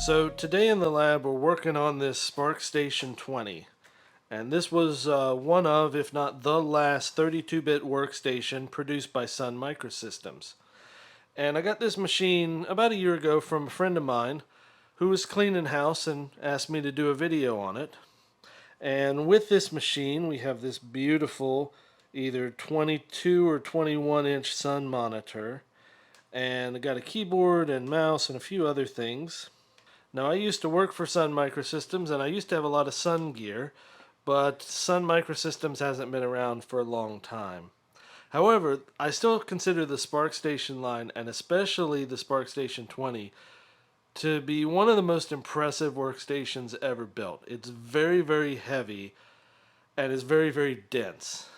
So today in the lab we're working on this SPARCStation 20, and this was one of, if not the last 32-bit workstation produced by SUN Microsystems. And I got this machine about a year ago from a friend of mine who was cleaning house and asked me to do a video on it. And with this machine we have this beautiful either 22 or 21 inch SUN monitor, and I got a keyboard and mouse and a few other things. Now, I used to work for SUN Microsystems, and I used to have a lot of SUN gear, but SUN Microsystems hasn't been around for a long time. However, I still consider the SPARCStation line, and especially the SPARCStation 20, to be one of the most impressive workstations ever built. It's very, very heavy, and is very, very dense.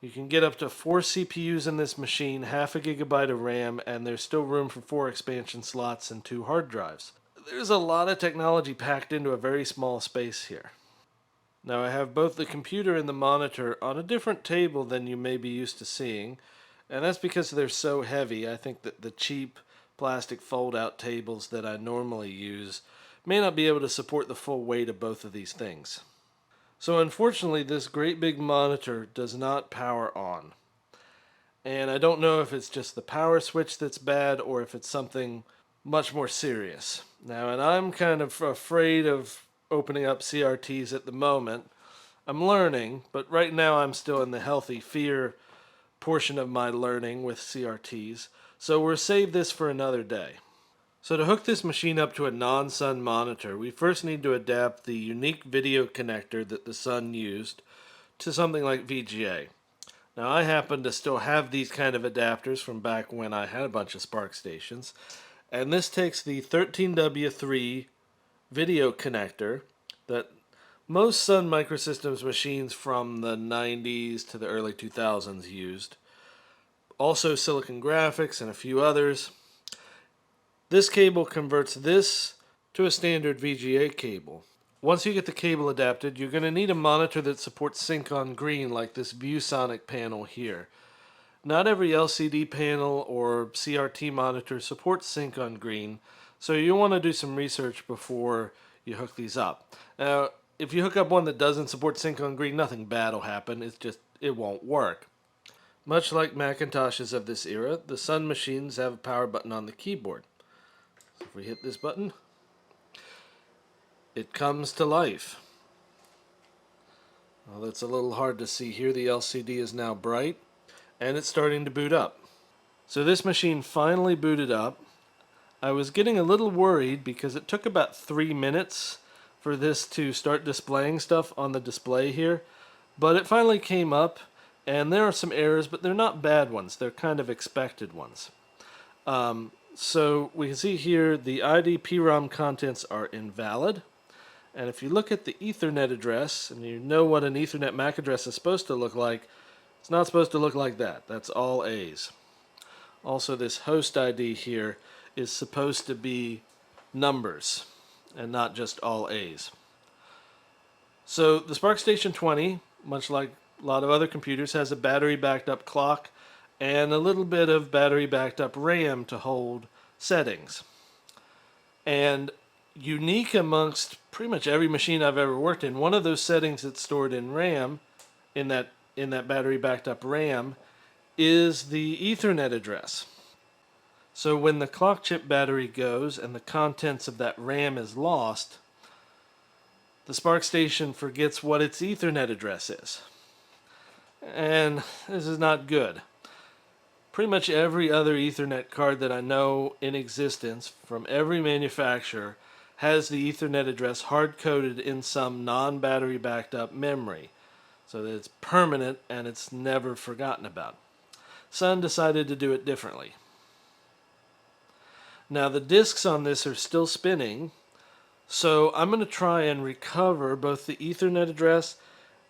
You can get up to 4 CPUs in this machine, half a gigabyte of RAM, and there's still room for 4 expansion slots and 2 hard drives. There's a lot of technology packed into a very small space here. Now I have both the computer and the monitor on a different table than you may be used to seeing, and that's because they're so heavy. I think that the cheap plastic fold-out tables that I normally use may not be able to support the full weight of both of these things. So unfortunately, this great big monitor does not power on. And I don't know if it's just the power switch that's bad or if it's something much more serious. Now, and I'm kind of afraid of opening up CRTs at the moment. I'm learning, but right now I'm still in the healthy fear portion of my learning with CRTs, so we'll save this for another day. So to hook this machine up to a non-SUN monitor, we first need to adapt the unique video connector that the SUN used to something like VGA. Now, I happen to still have these kind of adapters from back when I had a bunch of SPARCStations, and this takes the 13W3 video connector that most SUN Microsystems machines from the 90s to the early 2000s used. Also Silicon Graphics and a few others. This cable converts this to a standard VGA cable. Once you get the cable adapted, you're going to need a monitor that supports sync on green like this ViewSonic panel here. Not every LCD panel or CRT monitor supports sync on green, so you want to do some research before you hook these up. Now, if you hook up one that doesn't support sync on green, nothing bad will happen. It's just, it won't work. Much like Macintoshes of this era, the SUN machines have a power button on the keyboard. So if we hit this button, it comes to life. Well, that's a little hard to see here. The LCD is now bright, and it's starting to boot up. So this machine finally booted up. I was getting a little worried because it took about 3 minutes for this to start displaying stuff on the display here, but it finally came up, and there are some errors, but they're not bad ones. They're kind of expected ones. So we can see here the ID PROM contents are invalid. And if you look at the Ethernet address, and you know what an Ethernet MAC address is supposed to look like, it's not supposed to look like that. That's all A's. Also, this host ID here is supposed to be numbers and not just all A's. So the SPARCStation 20, much like a lot of other computers, has a battery backed up clock and a little bit of battery backed up RAM to hold settings. And unique amongst pretty much every machine I've ever worked in, one of those settings that's stored in RAM, in that battery backed up RAM, is the Ethernet address. So when the clock chip battery goes and the contents of that RAM is lost, the SPARCStation forgets what its Ethernet address is. And this is not good. Pretty much every other Ethernet card that I know in existence from every manufacturer has the Ethernet address hard-coded in some non-battery backed up memory, so that it's permanent and it's never forgotten about. SUN decided to do it differently. Now the disks on this are still spinning, so I'm going to try and recover both the Ethernet address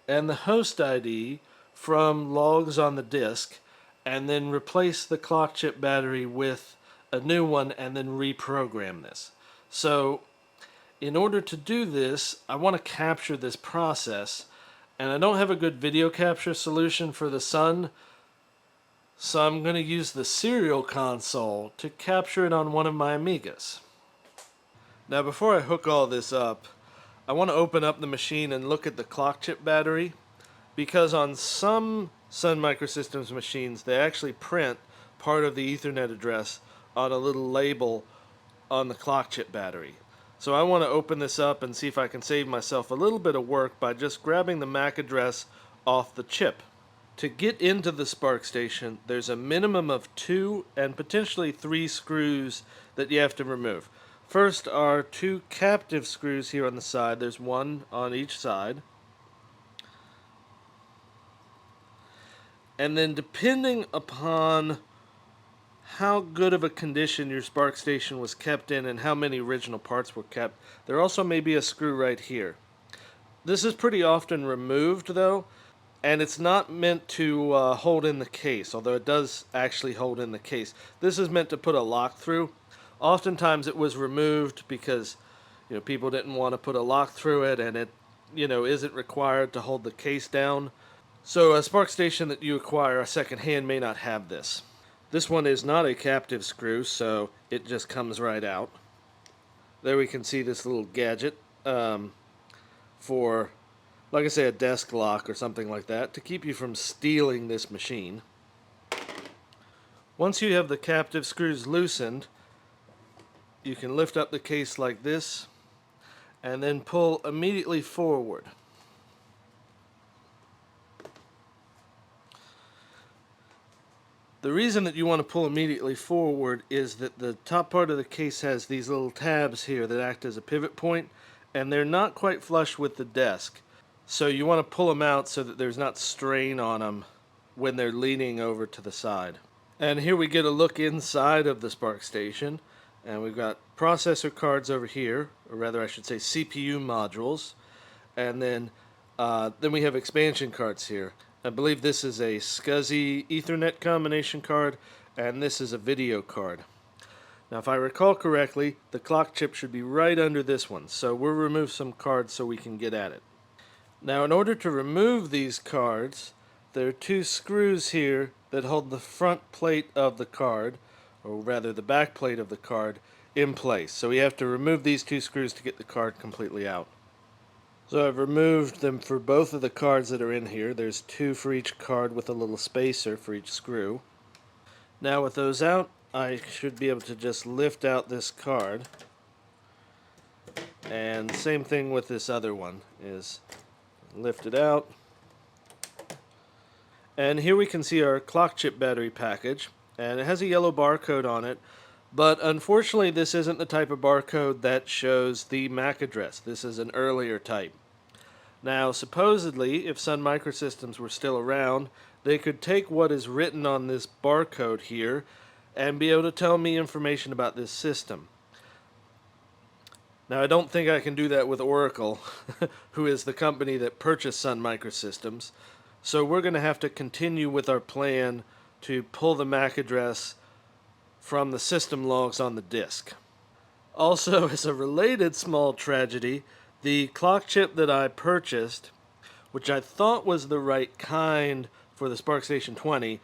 and the host ID from logs on the disk, and then replace the clock chip battery with a new one and then reprogram this. So in order to do this, I want to capture this process, and I don't have a good video capture solution for the SUN, so I'm going to use the serial console to capture it on one of my Amigas. Now before I hook all this up, I want to open up the machine and look at the clock chip battery, because on some SUN Microsystems machines they actually print part of the Ethernet address on a little label on the clock chip battery. So I want to open this up and see if I can save myself a little bit of work by just grabbing the MAC address off the chip. To get into the SPARCStation, there's a minimum of 2 and potentially 3 screws that you have to remove. First are 2 captive screws here on the side. There's one on each side. And then depending upon how good of a condition your SPARCStation was kept in and how many original parts were kept, there also may be a screw right here. This is pretty often removed though, and it's not meant to hold in the case, although it does actually hold in the case. This is meant to put a lock through. Oftentimes it was removed because people didn't want to put a lock through it, and it isn't required to hold the case down. So a SPARCStation that you acquire a second hand may not have this. This one is not a captive screw, so it just comes right out. There we can see this little gadget for, like I say, a desk lock or something like that, to keep you from stealing this machine. Once you have the captive screws loosened, you can lift up the case like this and then pull immediately forward. The reason that you want to pull immediately forward is that the top part of the case has these little tabs here that act as a pivot point, and they're not quite flush with the desk. So you want to pull them out so that there's not strain on them when they're leaning over to the side. And here we get a look inside of the SPARCStation, and we've got processor cards over here, or rather I should say CPU modules, and then we have expansion cards here. I believe this is a SCSI Ethernet combination card, and this is a video card. Now if I recall correctly, the clock chip should be right under this one, so we'll remove some cards so we can get at it. Now in order to remove these cards, there are 2 screws here that hold the front plate of the card, or rather the back plate of the card, in place. So we have to remove these 2 screws to get the card completely out. So I've removed them for both of the cards that are in here. There's 2 for each card with a little spacer for each screw. Now with those out, I should be able to just lift out this card. And same thing with this other one, is lift it out. And here we can see our clock chip battery package, and it has a yellow barcode on it. But unfortunately this isn't the type of barcode that shows the MAC address. This is an earlier type. Now supposedly, if SUN Microsystems were still around, they could take what is written on this barcode here and be able to tell me information about this system. Now I don't think I can do that with Oracle, who is the company that purchased SUN Microsystems. So we're going to have to continue with our plan to pull the MAC address from the system logs on the disk. Also, as a related small tragedy, the clock chip that I purchased, which I thought was the right kind for the SPARCStation 20,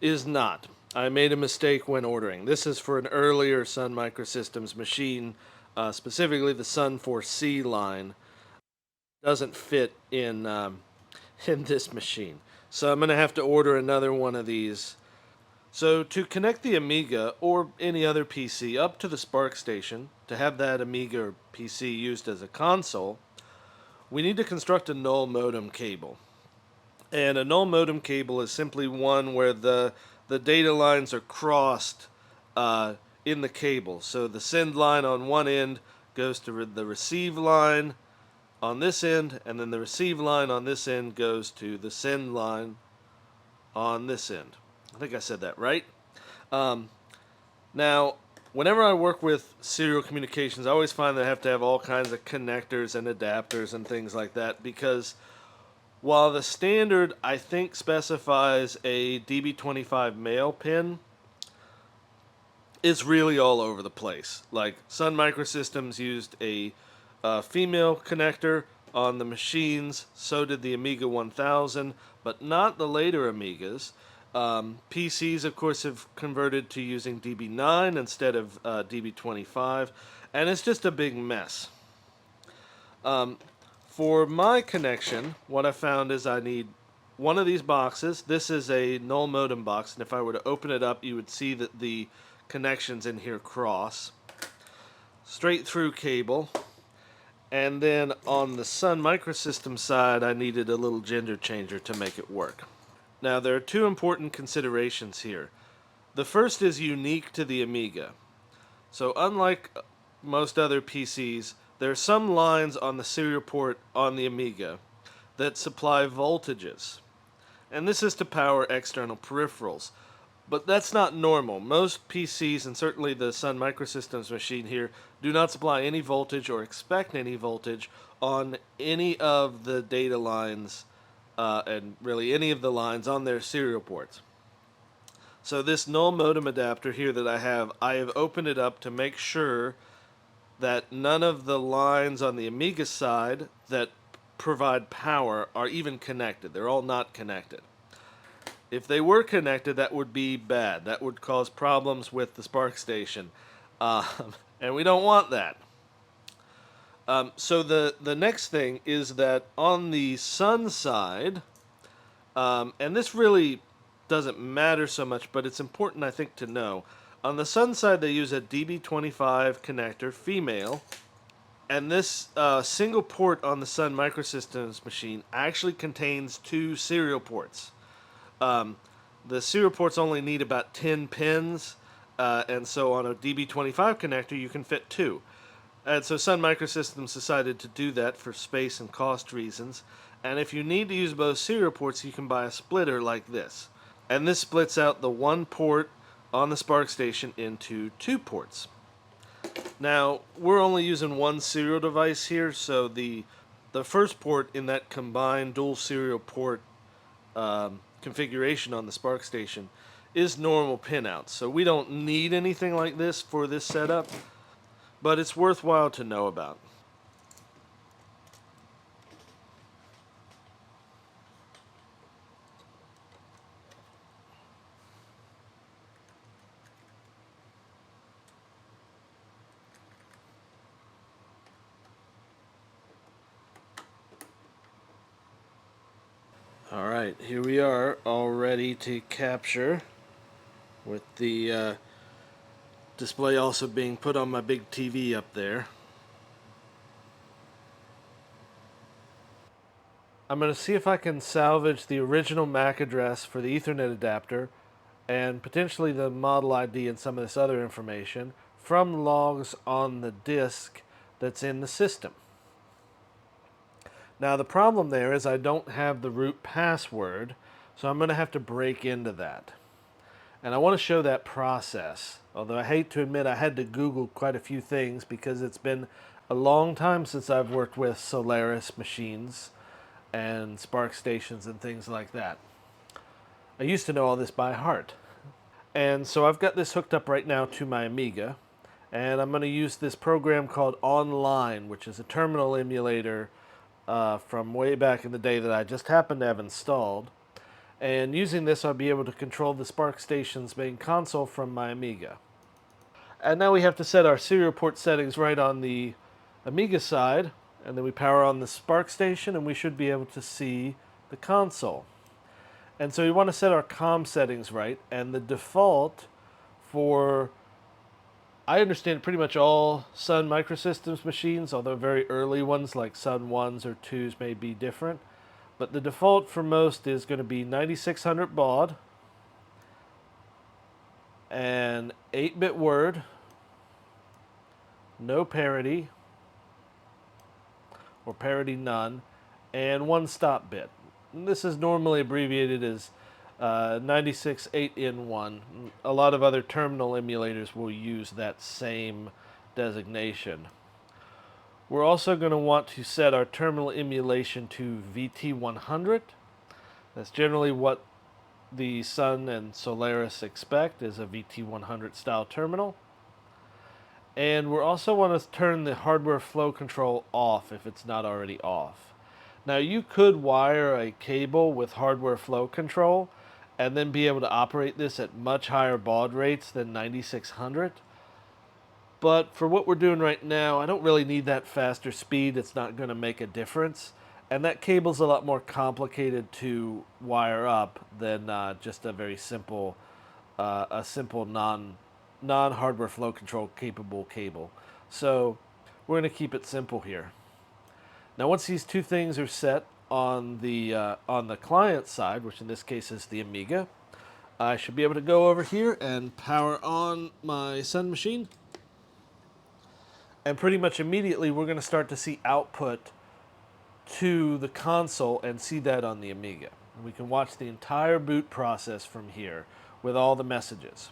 is not. I made a mistake when ordering. This is for an earlier SUN Microsystems machine, specifically the SUN 4C line. Doesn't fit in this machine. So I'm going to have to order another one of these. So to connect the Amiga or any other PC up to the SPARCStation, to have that Amiga or PC used as a console, we need to construct a null modem cable. And a null modem cable is simply one where the data lines are crossed in the cable. So the send line on one end goes to the receive line on this end, and then the receive line on this end goes to the send line on this end. I think I said that right. Now, whenever I work with serial communications, I always find that I have to have all kinds of connectors and adapters and things like that, because while the standard, I think, specifies a DB25 male pin, it's really all over the place. Like, SUN Microsystems used a female connector on the machines, so did the Amiga 1000, but not the later Amigas. PCs, of course, have converted to using DB9 instead of DB25, and it's just a big mess. For my connection, what I found is I need one of these boxes. This is a null modem box, and if I were to open it up, you would see that the connections in here cross. Straight through cable. And then on the SUN Microsystems side, I needed a little gender changer to make it work. Now, there are two important considerations here. The first is unique to the Amiga. So unlike most other PCs, there are some lines on the serial port on the Amiga that supply voltages. And this is to power external peripherals. But that's not normal. Most PCs, and certainly the SUN Microsystems machine here, do not supply any voltage or expect any voltage on any of the data lines and really any of the lines on their serial ports. So this null modem adapter here that I have opened it up to make sure that none of the lines on the Amiga side that provide power are even connected. They're all not connected. If they were connected, that would be bad. That would cause problems with the SPARCStation. And we don't want that. So the next thing is that on the SUN side, and this really doesn't matter so much, but it's important, I think, to know. On the SUN side, they use a DB25 connector, female, and this single port on the SUN Microsystems machine actually contains two serial ports. The serial ports only need about 10 pins, and so on a DB25 connector you can fit two. And so SUN Microsystems decided to do that for space and cost reasons. And if you need to use both serial ports, you can buy a splitter like this. And this splits out the one port on the SPARCStation into two ports. Now, we're only using one serial device here, so the first port in that combined dual serial port configuration on the SPARCStation is normal pinouts. So we don't need anything like this for this setup, but it's worthwhile to know about. Alright, here we are, all ready to capture, with the display also being put on my big TV up there. I'm going to see if I can salvage the original MAC address for the Ethernet adapter and potentially the model ID and some of this other information from logs on the disk that's in the system. Now the problem there is I don't have the root password, so I'm going to have to break into that. And I want to show that process, although I hate to admit I had to Google quite a few things because it's been a long time since I've worked with Solaris machines and SPARCStations and things like that. I used to know all this by heart. And so I've got this hooked up right now to my Amiga, and I'm going to use this program called Online, which is a terminal emulator from way back in the day that I just happened to have installed. And using this, I'll be able to control the SPARCStation's main console from my Amiga. And now we have to set our serial port settings right on the Amiga side, and then we power on the SPARCStation, and we should be able to see the console. And so we want to set our COM settings right, and the default for, I understand, pretty much all SUN Microsystems machines, although very early ones like SUN 1s or 2s may be different. But the default for most is going to be 9600 baud and 8-bit word, no parity or parity none, and one stop bit. And this is normally abbreviated as 96.8N1. A lot of other terminal emulators will use that same designation. We're also going to want to set our terminal emulation to VT100. That's generally what the SUN and Solaris expect, is a VT100 style terminal. And we're also want to turn the hardware flow control off if it's not already off. Now you could wire a cable with hardware flow control, and then be able to operate this at much higher baud rates than 9600. But for what we're doing right now, I don't really need that faster speed. It's not going to make a difference. And that cable's a lot more complicated to wire up than just a very simple, non hardware flow control capable cable. So we're going to keep it simple here. Now, once these two things are set on the client side, which in this case is the Amiga, I should be able to go over here and power on my Sun machine. And pretty much immediately, we're going to start to see output to the console and see that on the Amiga. We can watch the entire boot process from here with all the messages.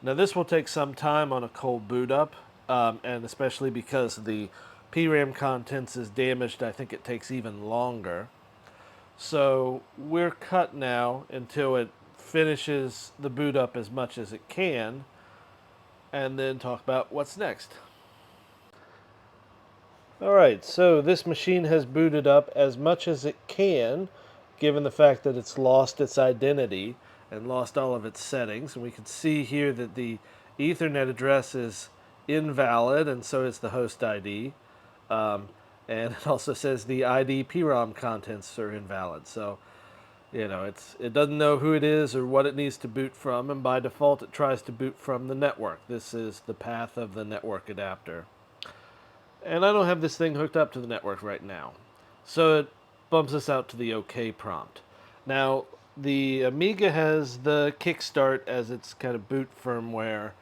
Now, this will take some time on a cold boot up, and especially because the PRAM contents is damaged, I think it takes even longer. So we're cut now until it finishes the boot up as much as it can, and then talk about what's next. Alright, so this machine has booted up as much as it can, given the fact that it's lost its identity and lost all of its settings. And we can see here that the Ethernet address is invalid, and so is the host ID. And it also says the ID PROM contents are invalid. So, you know, it doesn't know who it is or what it needs to boot from, and by default it tries to boot from the network. This is the path of the network adapter. And I don't have this thing hooked up to the network right now. So it bumps us out to the OK prompt. Now, the Amiga has the Kickstart as its kind of boot firmware.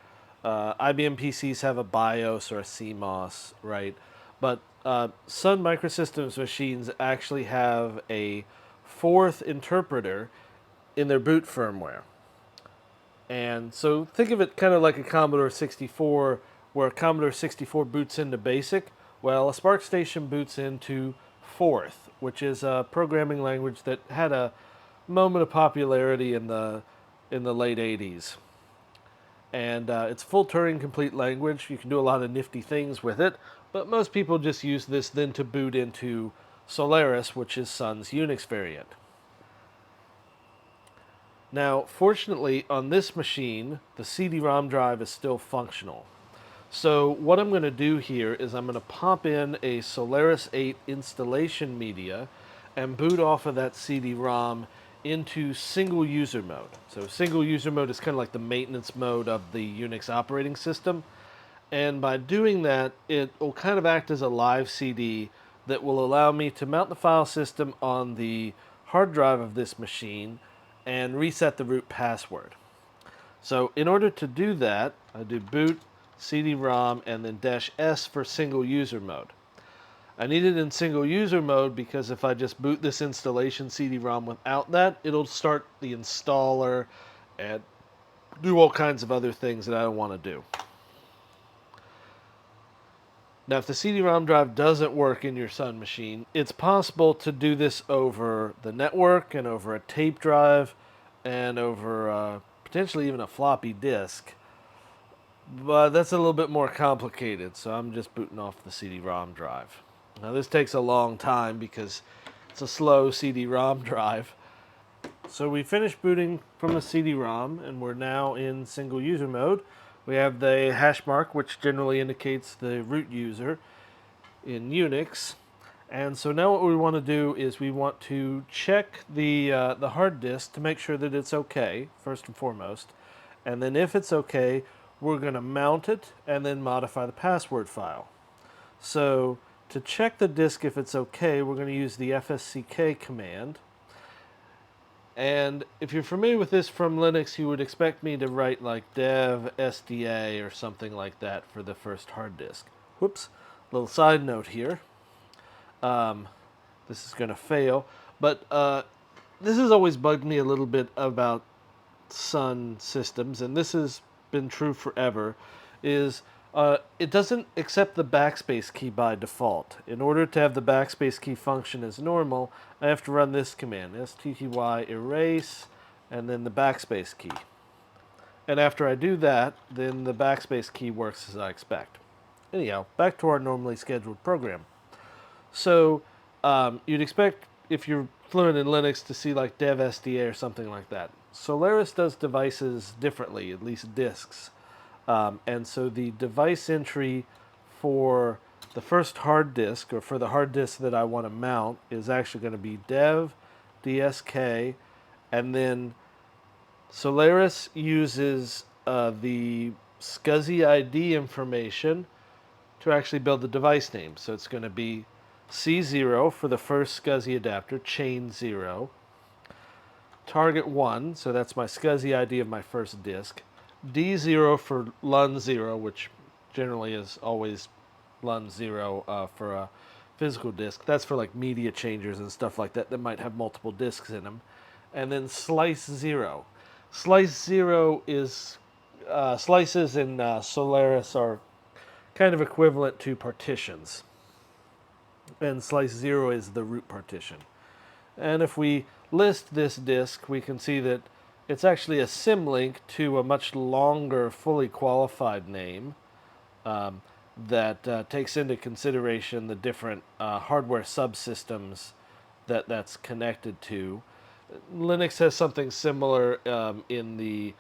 IBM PCs have a BIOS or a CMOS, right? But SUN Microsystems machines actually have a fourth interpreter in their boot firmware. And so think of it kind of like a Commodore 64, where a Commodore 64 boots into BASIC. Well, a SPARCStation boots into Forth, which is a programming language that had a moment of popularity in the late 80s. And it's full Turing complete language. You can do a lot of nifty things with it, but most people just use this then to boot into Solaris, which is Sun's Unix variant. Now, fortunately, on this machine, the CD-ROM drive is still functional. So what I'm going to do here is I'm going to pop in a Solaris 8 installation media and boot off of that CD-ROM into single user mode. So single user mode is kind of like the maintenance mode of the Unix operating system. And by doing that, it will kind of act as a live CD that will allow me to mount the file system on the hard drive of this machine and reset the root password. So in order to do that, I do boot CD-ROM and then -S for single user mode. I need it in single user mode because if I just boot this installation CD-ROM without that, it'll start the installer and do all kinds of other things that I don't want to do. Now, if the CD-ROM drive doesn't work in your Sun machine, it's possible to do this over the network and over a tape drive and over potentially even a floppy disk. But that's a little bit more complicated, so I'm just booting off the CD-ROM drive. Now, this takes a long time because it's a slow CD-ROM drive. So we finished booting from the CD-ROM, and we're now in single user mode. We have the hash mark, which generally indicates the root user in Unix. And so now what we want to do is we want to check the hard disk to make sure that it's okay, first and foremost. And then if it's okay, we're going to mount it and then modify the password file. So to check the disk if it's okay, we're going to use the fsck command. And if you're familiar with this from Linux, you would expect me to write like dev sda or something like that for the first hard disk. Whoops, little side note here. This is going to fail, but this has always bugged me a little bit about Sun systems, and this has been true forever, is it doesn't accept the backspace key by default. In order to have the backspace key function as normal, I have to run this command, stty erase, and then the backspace key. And after I do that, then the backspace key works as I expect. Anyhow, back to our normally scheduled program. So you'd expect, if you're fluent in Linux to see like dev SDA or something like that. Solaris does devices differently, at least disks. And so the device entry for the first hard disk, or for the hard disk that I want to mount, is actually going to be dev dsk, and then Solaris uses the SCSI ID information to actually build the device name. So it's going to be C0 for the first SCSI adapter, chain 0, target 1, so that's my SCSI ID of my first disk, D0 for LUN 0, which generally is always LUN 0 for a physical disk. That's for like media changers and stuff like that that might have multiple disks in them. And then slice 0. Slice 0 is, slices in Solaris are kind of equivalent to partitions. And slice 0 is the root partition. And if we list this disk, we can see that it's actually a symlink to a much longer, fully qualified name that takes into consideration the different hardware subsystems that's connected to. Linux has something similar in the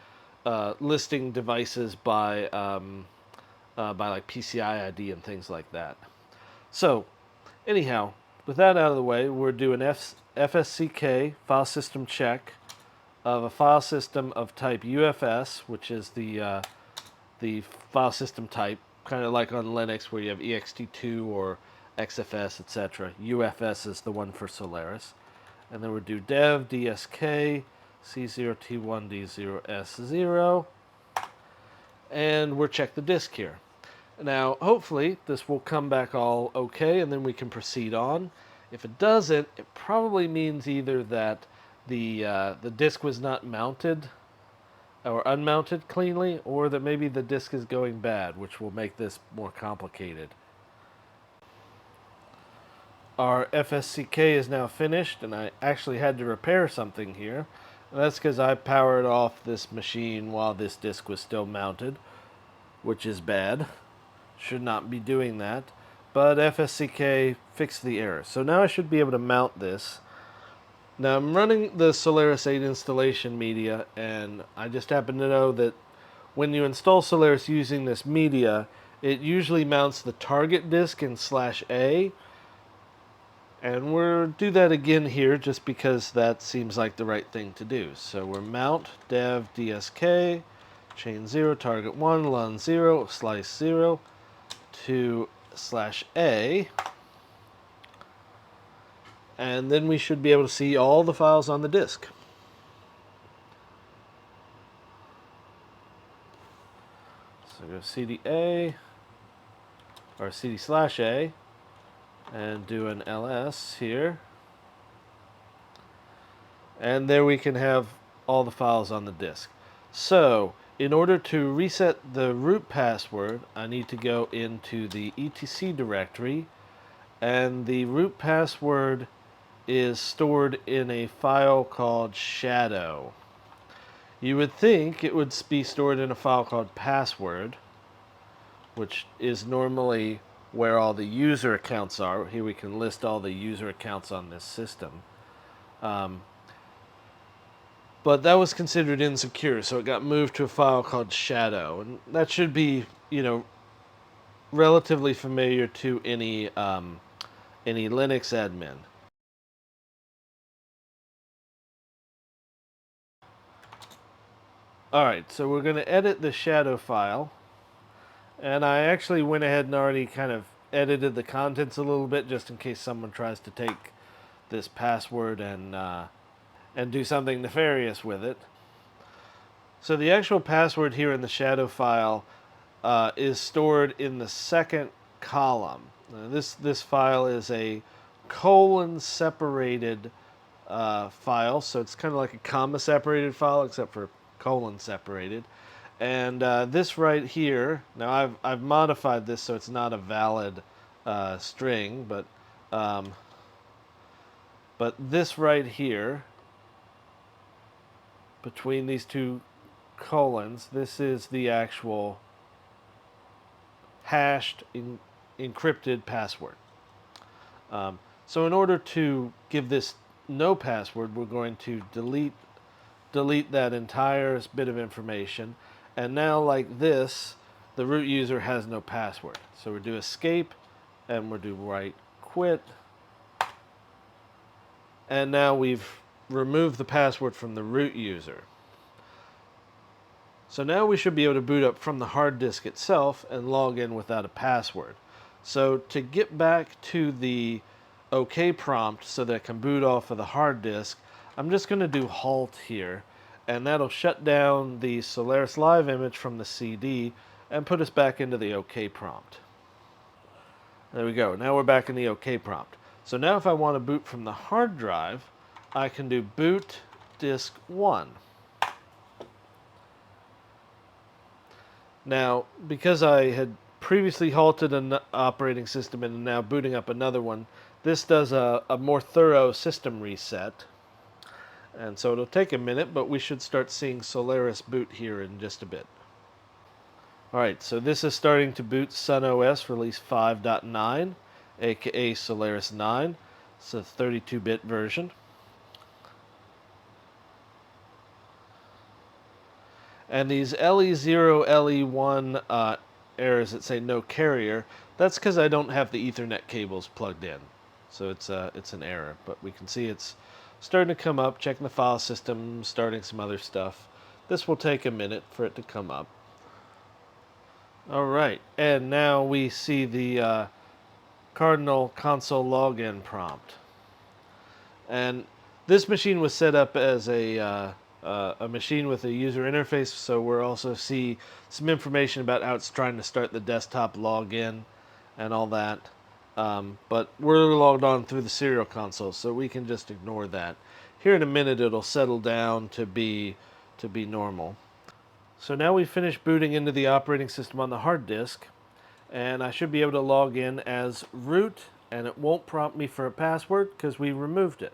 listing devices by like PCI ID and things like that. So, anyhow, with that out of the way, we're doing FSCK, file system check, of a file system of type UFS, which is the file system type, kind of like on Linux where you have ext2 or XFS, etc. UFS is the one for Solaris. And then we'll do dev dsk c0t1d0s0, and we'll check the disk here. Now, hopefully, this will come back all okay, and then we can proceed on. If it doesn't, it probably means either that the disk was not mounted or unmounted cleanly, or that maybe the disk is going bad, which will make this more complicated. Our FSCK is now finished, and I actually had to repair something here. And that's because I powered off this machine while this disk was still mounted, which is bad. Should not be doing that. But FSCK fixed the error. So now I should be able to mount this. Now I'm running the Solaris 8 installation media, and I just happen to know that when you install Solaris using this media, it usually mounts the target disk in /A. And we'll do that again here just because that seems like the right thing to do. So we're mount dev dsk chain 0 target 1 lun 0 slice 0 to /A, and then we should be able to see all the files on the disk. So go CD-A or CD/A and do an ls here, and there we can have all the files on the disk. So in order to reset the root password, I need to go into the etc directory, and the root password is stored in a file called shadow. You would think it would be stored in a file called password, which is normally where all the user accounts are. Here we can list all the user accounts on this system. But that was considered insecure, so it got moved to a file called shadow. And that should be, relatively familiar to any Linux admin. Alright, so we're going to edit the shadow file. And I actually went ahead and already kind of edited the contents a little bit just in case someone tries to take this password and do something nefarious with it. So the actual password here in the shadow file is stored in the second column. This file is a colon separated file, so it's kind of like a comma separated file except for colon separated. And this right here, now I've modified this so it's not a valid string, but this right here, between these two colons, this is the actual hashed encrypted password. So in order to give this no password, we're going to delete that entire bit of information. And now, like this, the root user has no password. So we'll do escape, and we'll do right quit. And now we've removed the password from the root user. So now we should be able to boot up from the hard disk itself and log in without a password. So to get back to the OK prompt so that I can boot off of the hard disk, I'm just going to do halt here, and that'll shut down the Solaris Live image from the CD and put us back into the OK prompt. There we go. Now we're back in the OK prompt. So now if I want to boot from the hard drive, I can do boot disk 1. Now, because I had previously halted an operating system and now booting up another one, this does a more thorough system reset. And so it'll take a minute, but we should start seeing Solaris boot here in just a bit. Alright, so this is starting to boot SUN OS release 5.9, aka Solaris 9. It's a 32-bit version. And these LE0, LE1 errors that say no carrier, that's because I don't have the Ethernet cables plugged in. So it's an error. But we can see it's starting to come up, checking the file system, starting some other stuff. This will take a minute for it to come up. Alright, and now we see the Cardinal console login prompt. And this machine was set up as a machine with a user interface, so we'll also see some information about how it's trying to start the desktop login and all that. But we're logged on through the serial console, so we can just ignore that. Here in a minute, it'll settle down to be normal. So now we've finished booting into the operating system on the hard disk, and I should be able to log in as root, and it won't prompt me for a password because we removed it.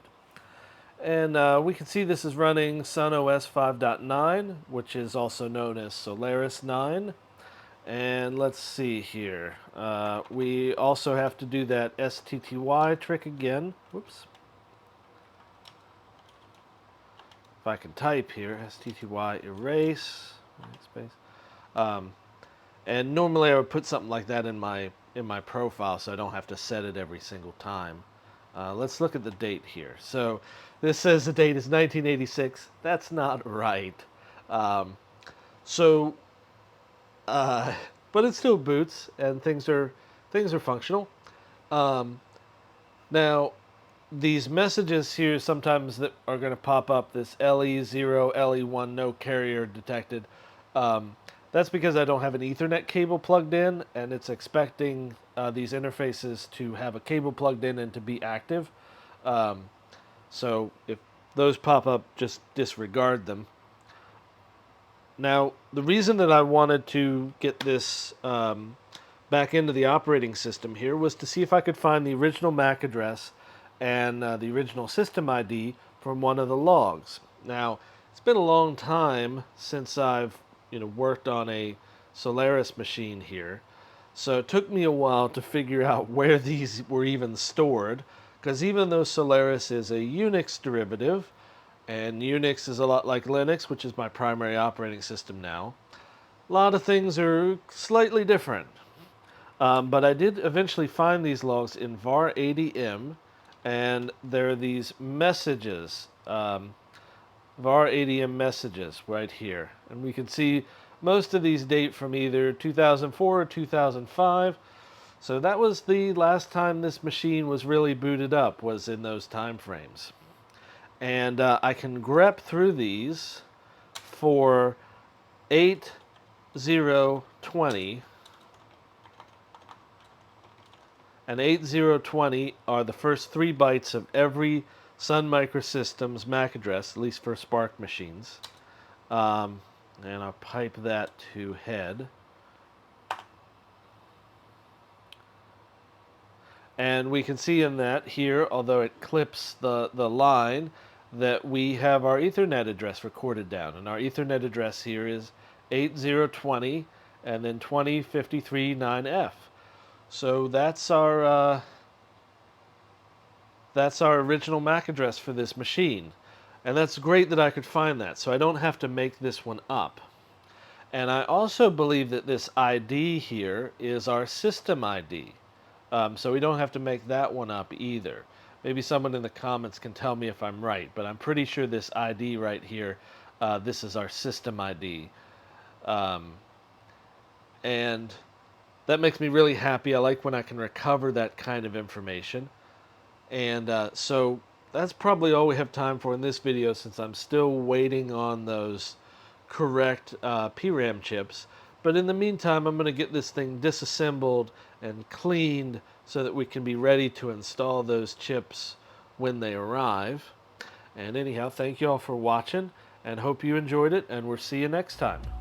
And we can see this is running SUN OS 5.9, which is also known as Solaris 9. And let's see here. We also have to do that STTY trick again. Whoops. If I can type here, STTY erase, space. And normally I would put something like that in my profile so I don't have to set it every single time. Let's look at the date here. So this says the date is 1986. That's not right. Um, so, but it still boots and things are functional. Now, these messages here sometimes that are going to pop up, this LE0, LE1, no carrier detected. That's because I don't have an Ethernet cable plugged in, and it's expecting these interfaces to have a cable plugged in and to be active. So if those pop up, just disregard them. Now, the reason that I wanted to get this back into the operating system here was to see if I could find the original MAC address and the original system ID from one of the logs. Now, it's been a long time since I've worked on a Solaris machine here, so it took me a while to figure out where these were even stored, because even though Solaris is a Unix derivative, and Unix is a lot like Linux, which is my primary operating system now, a lot of things are slightly different. But I did eventually find these logs in var80m, and there are these messages, var80m messages right here. And we can see most of these date from either 2004 or 2005. So that was the last time this machine was really booted up, was in those time frames. And I can grep through these for 8020. And 8020 are the first 3 bytes of every SUN Microsystems MAC address, at least for SPARC machines. And I'll pipe that to head. And we can see in that here, although it clips the line, that we have our Ethernet address recorded down. And our Ethernet address here is 8020 and then 2053 9F. So that's our That's our original MAC address for this machine. And that's great that I could find that, so I don't have to make this one up. And I also believe that this ID here is our system ID. So we don't have to make that one up either. Maybe someone in the comments can tell me if I'm right, but I'm pretty sure this ID right here, this is our system ID. Um, and that makes me really happy. I like when I can recover that kind of information. And so that's probably all we have time for in this video, since I'm still waiting on those correct PRAM chips. But in the meantime, I'm going to get this thing disassembled and cleaned so that we can be ready to install those chips when they arrive. And anyhow, thank you all for watching, and hope you enjoyed it, and we'll see you next time.